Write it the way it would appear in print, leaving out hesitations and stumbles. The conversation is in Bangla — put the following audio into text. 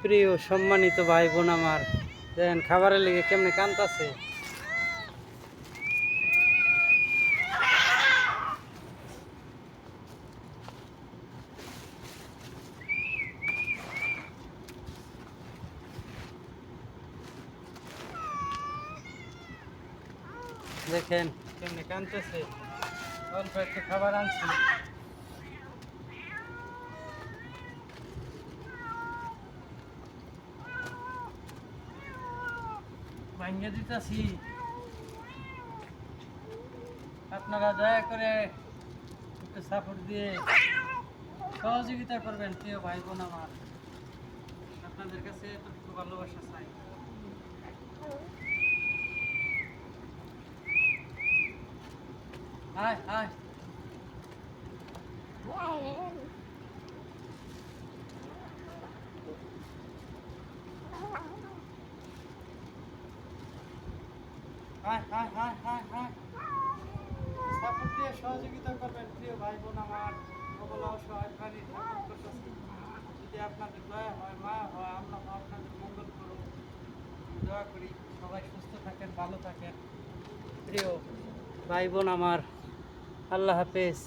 প্রিয় সম্মানিত ভাই বোন আমার, দেখেন খাবারের লেগে কেমনে কান্তাছে। দেখেন কেমনে কানতেছে। অল্প একটু খাবার আনছি, ভাঙ্গে দিতেছি। আপনারা দয়া করে একটু সাপোর্ট দিয়ে সহযোগিতা করবেন প্রিয় ভাই বোন আমার। আপনাদের কাছে এতটুকু ভালোবাসা চাই। আয় আয় আয় আয় আয় আয় আয়, সাপোর্ট দিয়ে সহযোগিতা করবেন প্রিয় ভাই বোন আমার। অবলা অসহায় প্রাণী ঠাকুর করতেছি, যদি আপনাদের দয়া হয় মায়া হয়, আমরা আপনাদের মঙ্গল করুন। দয়া করি সবাই সুস্থ থাকেন, ভালো থাকেন প্রিয় ভাই বোন আমার। আল্লাহ হাফেজ।